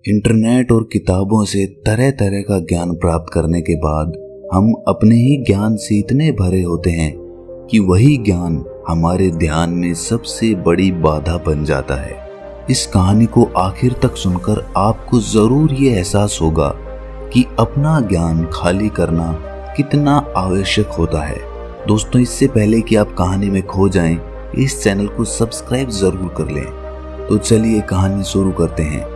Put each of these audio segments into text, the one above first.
Internet और किताबों से तरह तरह का ज्ञान प्राप्त करने के बाद हम अपने ही ज्ञान से इतने भरे होते हैं कि वही ज्ञान हमारे ध्यान में सबसे बड़ी बाधा बन जाता है। इस कहानी को आखिर तक सुनकर आपको जरूर ये एहसास होगा कि अपना ज्ञान खाली करना कितना आवश्यक होता है। दोस्तों, इससे पहले कि आप कहानी में खो जाएं, इस चैनल को सब्सक्राइब जरूर कर लें। तो चलिए कहानी शुरू करते हैं।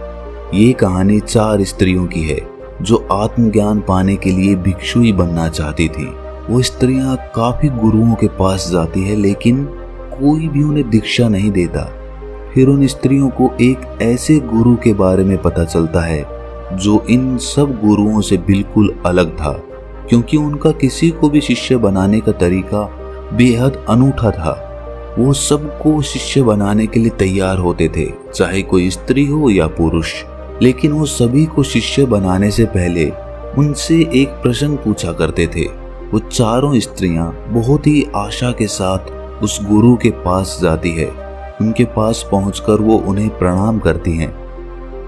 ये कहानी 4 स्त्रियों की है जो आत्मज्ञान पाने के लिए भिक्षुई बनना चाहती थी। वो स्त्रियां काफी गुरुओं के पास जाती है, लेकिन कोई भी उन्हें दीक्षा नहीं देता। फिर उन स्त्रियों को एक ऐसे गुरु के बारे में पता चलता है जो इन सब गुरुओं से बिल्कुल अलग था, क्योंकि उनका किसी को भी शिष्य बनाने का तरीका बेहद अनूठा था। वो सबको शिष्य बनाने के लिए तैयार होते थे, चाहे कोई स्त्री हो या पुरुष। लेकिन वो सभी को शिष्य बनाने से पहले उनसे एक प्रश्न पूछा करते थे। वो चारों स्त्रियां बहुत ही आशा के साथ उस गुरु के पास जाती है। उनके पास पहुंचकर वो उन्हें प्रणाम करती हैं।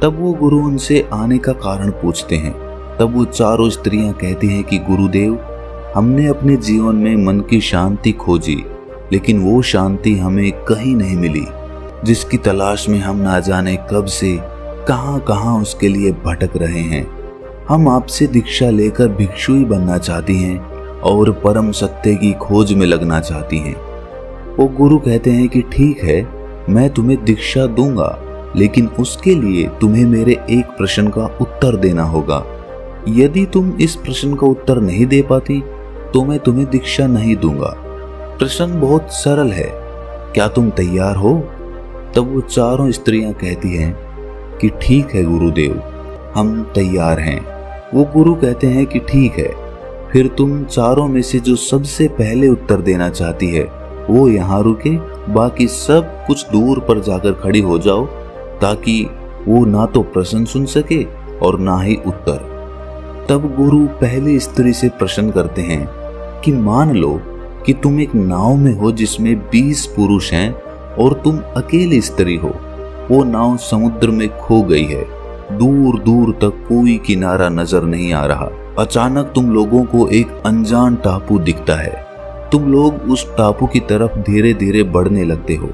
तब वो गुरु उनसे आने का कारण पूछते हैं। तब वो चारों स्त्रियां कहती हैं कि गुरुदेव, हमने अपने जीवन में मन की शांति खोजी, लेकिन वो शांति हमें कहीं नहीं मिली, जिसकी तलाश में हम ना जाने कब से कहां कहां उसके लिए भटक रहे हैं। हम आपसे दीक्षा लेकर भिक्षुई बनना चाहती हैं और परम सत्य की खोज में लगना चाहती हैं। वो गुरु कहते हैं कि ठीक है, मैं तुम्हें दीक्षा दूंगा, लेकिन उसके लिए तुम्हें मेरे एक प्रश्न का उत्तर देना होगा। यदि तुम इस प्रश्न का उत्तर नहीं दे पाती तो मैं तुम्हें दीक्षा नहीं दूंगा। प्रश्न बहुत सरल है, क्या तुम तैयार हो? तब वो चारों स्त्रियां कहती हैं कि ठीक है गुरुदेव, हम तैयार हैं। वो गुरु कहते हैं कि ठीक है, फिर तुम चारों में से जो सबसे पहले उत्तर देना चाहती है वो यहाँ रुके, बाकी सब कुछ दूर पर जाकर खड़ी हो जाओ, ताकि वो ना तो प्रश्न सुन सके और ना ही उत्तर। तब गुरु पहली स्त्री से प्रश्न करते हैं कि मान लो कि तुम एक नाव में हो जिसमें 20 पुरुष हैं और तुम अकेली स्त्री हो। वो नाव समुद्र में खो गई है, दूर दूर तक कोई किनारा नजर नहीं आ रहा। अचानक तुम लोगों को एक अनजान टापू दिखता है। तुम लोग उस टापू की तरफ धीरे धीरे बढ़ने लगते हो।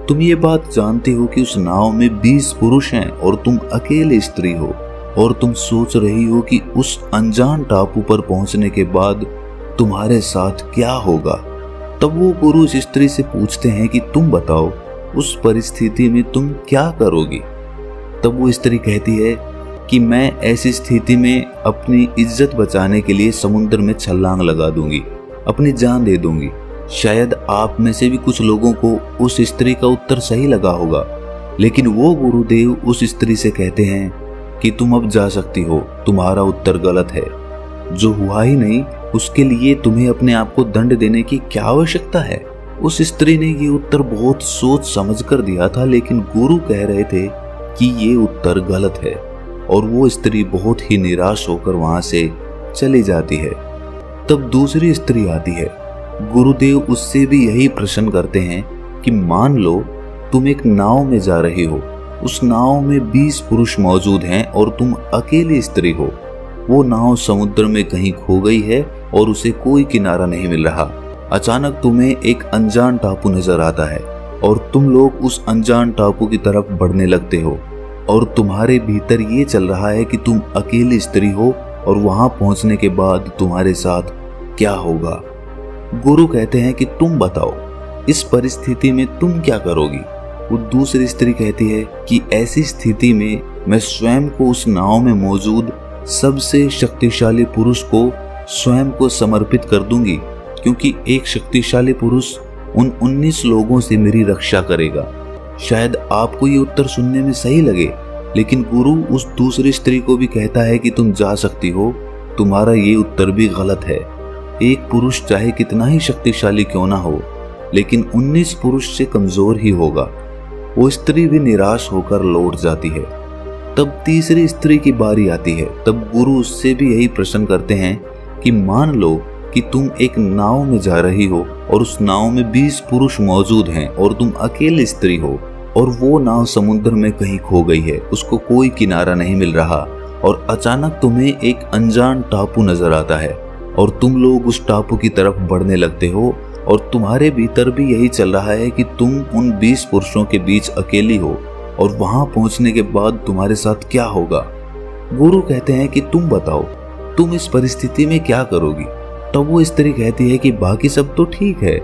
तुम ये बात जानते हो कि उस नाव में 20 पुरुष हैं और तुम अकेले स्त्री हो, और तुम सोच रही हो कि उस अनजान टापू पर पहुंचने के बाद तुम्हारे साथ क्या होगा। तब वो गुरु उस स्त्री से पूछते हैं कि तुम बताओ, उस परिस्थिति में तुम क्या करोगी? तब वो स्त्री कहती है कि मैं ऐसी स्थिति में अपनी इज्जत बचाने के लिए समुद्र में छलांग लगा दूंगी, अपनी जान दे दूंगी। शायद आप में से भी कुछ लोगों को उस स्त्री का उत्तर सही लगा होगा, लेकिन वो गुरुदेव उस स्त्री से कहते हैं कि तुम अब जा सकती हो, तुम्हारा उत्तर गलत है। जो हुआ ही नहीं उसके लिए तुम्हें अपने आप को दंड देने की क्या आवश्यकता है? उस स्त्री ने ये उत्तर बहुत सोच समझ कर दिया था, लेकिन गुरु कह रहे थे कि ये उत्तर गलत है, और वो स्त्री बहुत ही निराश होकर वहां से चली जाती है। तब दूसरी स्त्री आती है। गुरुदेव उससे भी यही प्रश्न करते हैं कि मान लो तुम एक नाव में जा रही हो, उस नाव में 20 पुरुष मौजूद हैं और तुम अकेली स्त्री हो। वो नाव समुद्र में कहीं खो गई है और उसे कोई किनारा नहीं मिल रहा। अचानक तुम्हें एक अनजान टापू नजर आता है और तुम लोग उस अनजान टापू की तरफ बढ़ने लगते हो, और तुम्हारे भीतर ये चल रहा है कि तुम अकेली स्त्री हो और वहां पहुंचने के बाद तुम्हारे साथ क्या होगा। गुरु कहते हैं कि तुम बताओ, इस परिस्थिति में तुम क्या करोगी? वो दूसरी स्त्री कहती है कि ऐसी स्थिति में मैं स्वयं को उस नाव में मौजूद सबसे शक्तिशाली पुरुष को स्वयं को समर्पित कर दूंगी, क्योंकि एक शक्तिशाली पुरुष उन 19 लोगों से मेरी रक्षा करेगा। शायद आपको ये उत्तर सुनने में सही लगे, लेकिन गुरु उस दूसरी स्त्री को भी कहता है कि तुम जा सकती हो, तुम्हारा ये उत्तर भी गलत है। एक पुरुष चाहे कितना ही शक्तिशाली क्यों ना हो, लेकिन 19 पुरुष से कमजोर ही होगा। वो स्त्री भी निराश होकर लौट जाती है। तब तीसरी स्त्री की बारी आती है। तब गुरु उससे भी यही प्रश्न करते हैं कि मान लो कि तुम एक नाव में जा रही हो और उस नाव में 20 पुरुष मौजूद हैं और तुम अकेली स्त्री हो। और वो नाव समुद्र में कहीं खो गई है, उसको कोई किनारा नहीं मिल रहा और अचानक तुम्हें एक अनजान टापू नजर आता है और तुम लोग उस टापू की तरफ बढ़ने लगते हो और तुम्हारे भीतर भी यही चल रहा है कि तुम उन 20 पुरुषों के बीच अकेली हो और वहां पहुंचने के बाद तुम्हारे साथ क्या होगा। गुरु कहते हैं कि तुम बताओ, तुम इस परिस्थिति में क्या करोगी। तब वो स्त्री कहती है कि बाकी सब तो ठीक है,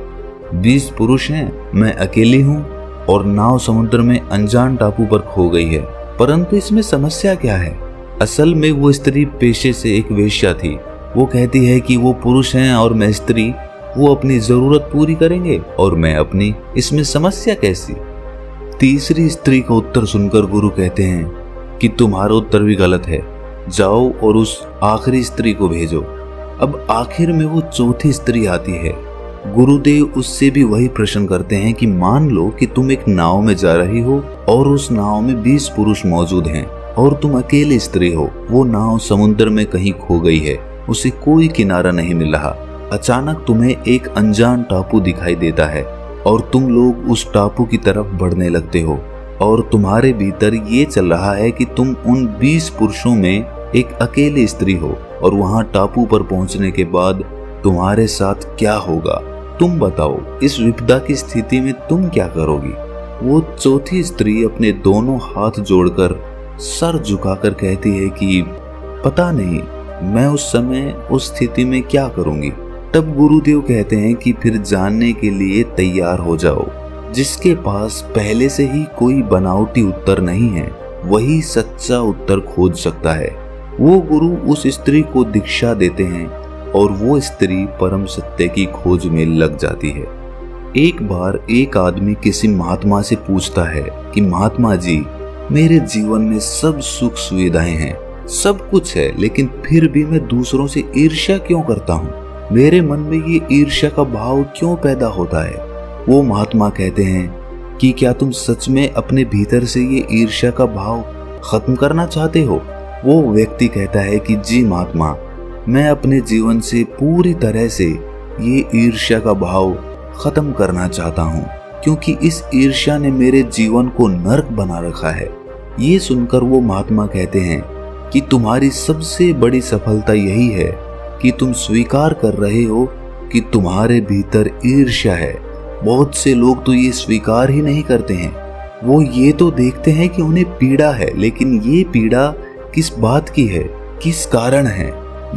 20 पुरुष हैं, मैं अकेली हूँ और नाव समुद्र में अनजान टापू पर खो गई है, परंतु इसमें समस्या क्या है। असल में वो स्त्री पेशे से एक वेश्या थी। वो कहती है कि वो पुरुष हैं और मैं स्त्री, वो अपनी जरूरत पूरी करेंगे और मैं अपनी, इसमें समस्या कैसी। तीसरी स्त्री का उत्तर सुनकर गुरु कहते हैं कि तुम्हारा उत्तर भी गलत है, जाओ और उस आखिरी स्त्री को भेजो। अब आखिर में वो चौथी स्त्री आती है। गुरुदेव उससे भी वही प्रश्न करते हैं कि मान लो कि तुम एक नाव में जा रही हो और उस नाव में 20 पुरुष मौजूद हैं और तुम अकेली स्त्री हो। वो नाव समुद्र में कहीं खो गई है, उसे कोई किनारा नहीं मिल रहा। अचानक तुम्हें एक अनजान टापू दिखाई देता है और तुम लोग उस टापू की तरफ बढ़ने लगते हो और तुम्हारे भीतर ये चल रहा है कि तुम उन 20 पुरुषों में एक अकेली स्त्री हो और वहां टापू पर पहुंचने के बाद तुम्हारे साथ क्या होगा। तुम बताओ, इस विपदा की स्थिति में तुम क्या करोगी। वो चौथी स्त्री अपने दोनों हाथ जोड़कर सर झुकाकर कहती है कि पता नहीं, मैं उस समय उस स्थिति में क्या करूंगी। तब गुरुदेव कहते हैं कि फिर जानने के लिए तैयार हो जाओ। जिसके पास पहले से ही कोई बनावटी उत्तर नहीं है, वही सच्चा उत्तर खोज सकता है। वो गुरु उस स्त्री को दीक्षा देते हैं और वो स्त्री परम सत्य की खोज में लग जाती है। एक बार एक आदमी किसी महात्मा से पूछता है कि महात्मा जी, मेरे जीवन में सब सुख सुविधाएं हैं, सब कुछ है, लेकिन फिर भी मैं दूसरों से ईर्ष्या क्यों करता हूँ। मेरे मन में ये ईर्ष्या का भाव क्यों पैदा होता है। वो महात्मा कहते हैं कि क्या तुम सच में अपने भीतर से ये ईर्ष्या का भाव खत्म करना चाहते हो। वो व्यक्ति कहता है कि जी महात्मा, मैं अपने जीवन से पूरी तरह से ये ईर्ष्या का भाव खत्म करना चाहता हूँ, क्योंकि इस ईर्ष्या ने मेरे जीवन को नरक बना रखा है। ये सुनकर वो महात्मा कहते हैं कि तुम्हारी सबसे बड़ी सफलता यही है कि तुम स्वीकार कर रहे हो कि तुम्हारे भीतर ईर्ष्या है। बहुत से लोग तो ये स्वीकार ही नहीं करते हैं। वो ये तो देखते हैं कि उन्हें पीड़ा है, लेकिन ये पीड़ा किस बात की है, किस कारण है,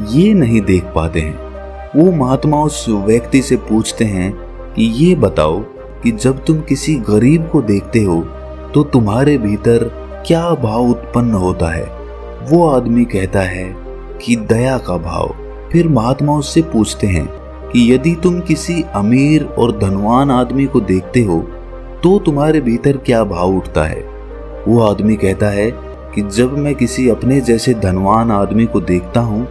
ये नहीं देख पाते हैं। वो महात्मा उस व्यक्ति से पूछते हैं कि ये बताओ कि जब तुम किसी गरीब को देखते हो तो तुम्हारे भीतर क्या भाव उत्पन्न होता है। वो आदमी कहता है कि दया का भाव। फिर महात्मा उससे पूछते हैं कि यदि तुम किसी अमीर और धनवान आदमी को देखते हो तो तुम्हारे भीतर क्या भाव उठता है। वो आदमी कहता है कि जब मैं किसी अपने जैसे धनवान आदमी को देखता हूँ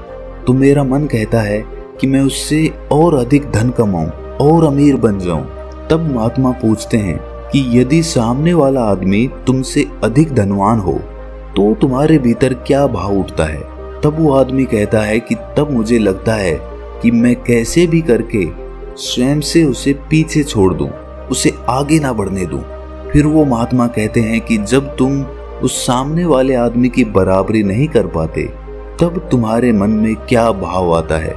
तो मेरा मन कहता है कि मैं उससे और अधिक धन कमाऊं और अमीर बन जाऊं। तब महात्मा पूछते हैं कि यदि सामने वाला आदमी तुमसे अधिक धनवान हो तो तुम्हारे भीतर क्या भाव उठता है। तब वो आदमी कहता है कि तब मुझे लगता है कि मैं कैसे भी करके स्वयं से उसे पीछे छोड़ दूं, उसे आगे ना बढ़ने दूं। फिर वो महात्मा कहते हैं कि जब तुम उस सामने वाले आदमी की बराबरी नहीं कर पाते तब तुम्हारे मन में क्या भाव आता है।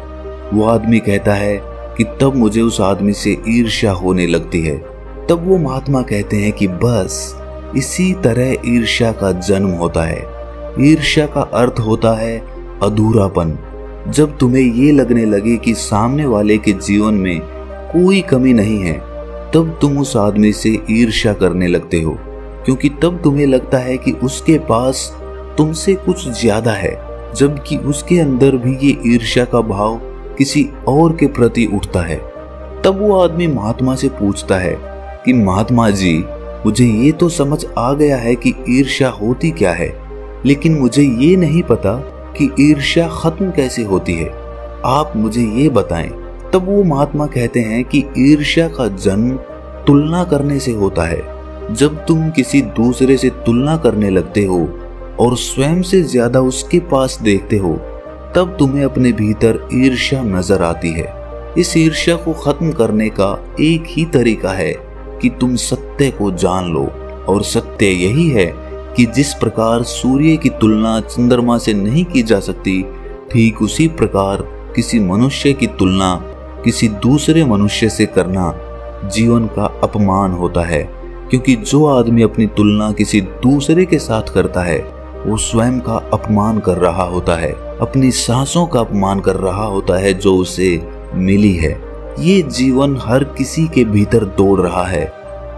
वो आदमी कहता है कि तब मुझे उस आदमी से ईर्ष्या होने लगती है। तब वो महात्मा कहते हैं कि बस इसी तरह ईर्ष्या का जन्म होता है। ईर्ष्या का अर्थ होता है अधूरापन। जब तुम्हें ये लगने लगे कि सामने वाले के जीवन में कोई कमी नहीं है तब तुम उस आदमी से ईर्ष्या करने लगते हो, क्योंकि तब तुम्हें लगता है कि उसके पास तुमसे कुछ ज्यादा है, जबकि उसके अंदर भी ये ईर्ष्या का भाव किसी और के प्रति उठता है। तब वो आदमी महात्मा से पूछता है कि महात्मा जी, मुझे ये तो समझ आ गया है कि ईर्ष्या होती क्या है, लेकिन मुझे ये नहीं पता कि ईर्ष्या खत्म कैसे होती है, आप मुझे ये बताएं। तब वो महात्मा कहते हैं कि ईर्ष्या का जन्म तुलना करने से होता है। जब तुम किसी दूसरे से तुलना करने लगते हो और स्वयं से ज्यादा उसके पास देखते हो तब तुम्हें अपने भीतर ईर्ष्या नजर आती है। इस ईर्ष्या को खत्म करने का एक ही तरीका है कि तुम सत्य को जान लो और सत्य यही है कि जिस प्रकार सूर्य की तुलना चंद्रमा से नहीं की जा सकती, ठीक उसी प्रकार किसी मनुष्य की तुलना किसी दूसरे मनुष्य से करना जीवन का अपमान होता है। क्योंकि जो आदमी अपनी तुलना किसी दूसरे के साथ करता है वो स्वयं का अपमान कर रहा होता है, अपनी सांसों का अपमान कर रहा होता है जो उसे मिली है। ये जीवन हर किसी के भीतर दौड़ रहा है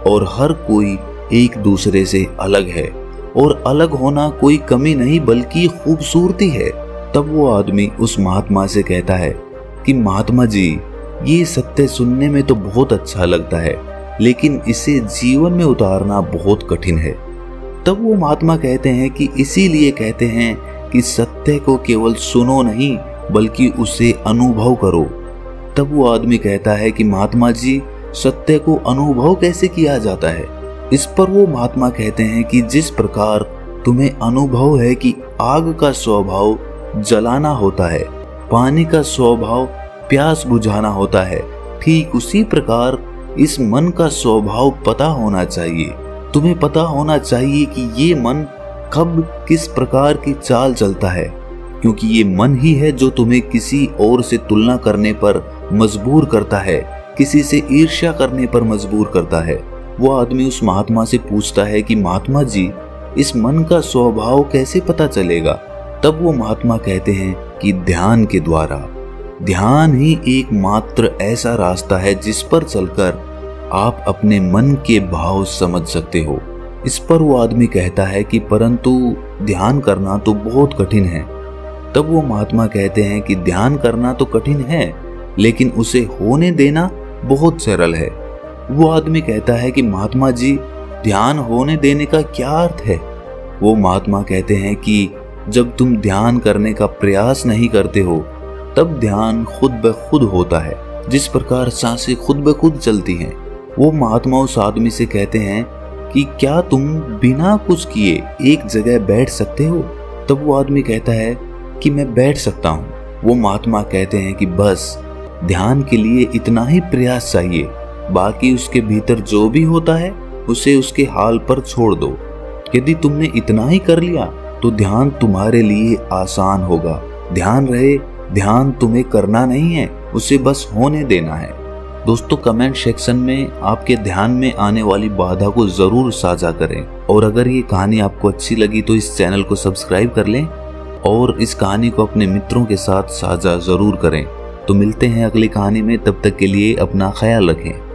और हर कोई एक दूसरे से अलग है, और अलग होना कोई कमी नहीं बल्कि खूबसूरती है। तब वो आदमी उस महात्मा से कहता है कि महात्मा जी, ये सत्य सुनने में तो बहुत अच्छा लगता है, लेकिन इसे जीवन में उतारना बहुत कठिन है। तब वो महात्मा कहते हैं कि इसीलिए कहते हैं कि सत्य को केवल सुनो नहीं बल्कि उसे अनुभव करो। तब वो आदमी कहता है कि महात्मा जी, सत्य को अनुभव कैसे किया जाता है? इस पर वो महात्मा कहते हैं कि जिस प्रकार तुम्हें अनुभव है कि आग का स्वभाव जलाना होता है, पानी का स्वभाव प्यास बुझाना होता है, ठीक उसी प्रकार इस मन का स्वभाव पता होना चाहिए। तुम्हें पता होना चाहिए कि ये मन कब किस प्रकार की चाल चलता है, क्योंकि ये मन ही है जो तुम्हें किसी और से तुलना करने पर मजबूर करता है, किसी से ईर्ष्या करने पर मजबूर करता है। वो आदमी उस महात्मा से पूछता है कि महात्मा जी, इस मन का स्वभाव कैसे पता चलेगा? तब वो महात्मा कहते हैं कि ध्यान के द्वारा। ध्यान ही एकमात्र ऐसा रास्ता है जिस पर चलकर आप अपने मन के भाव समझ सकते हो। इस पर वो आदमी कहता है कि परंतु ध्यान करना तो बहुत कठिन है। तब वो महात्मा कहते हैं कि ध्यान करना तो कठिन है, लेकिन उसे होने देना बहुत सरल है। वो आदमी कहता है कि महात्मा जी, ध्यान होने देने का क्या अर्थ है? वो महात्मा कहते हैं कि जब तुम ध्यान करने का प्रयास नहीं करते हो तब ध्यान खुद ब खुद होता है, जिस प्रकार सांसें खुद ब खुद चलती हैं। वो महात्मा उस आदमी से कहते हैं कि क्या तुम बिना कुछ किए एक जगह बैठ सकते हो? तब वो आदमी कहता है कि मैं बैठ सकता हूँ। वो महात्मा कहते हैं कि बस ध्यान के लिए इतना ही प्रयास चाहिए, बाकी उसके भीतर जो भी होता है उसे उसके हाल पर छोड़ दो। यदि तुमने इतना ही कर लिया तो ध्यान तुम्हारे लिए आसान होगा। ध्यान रहे, ध्यान तुम्हें करना नहीं है, उसे बस होने देना है। दोस्तों, कमेंट सेक्शन में आपके ध्यान में आने वाली बाधा को जरूर साझा करें, और अगर ये कहानी आपको अच्छी लगी तो इस चैनल को सब्सक्राइब कर लें और इस कहानी को अपने मित्रों के साथ साझा जरूर करें। तो मिलते हैं अगली कहानी में, तब तक के लिए अपना ख्याल रखें।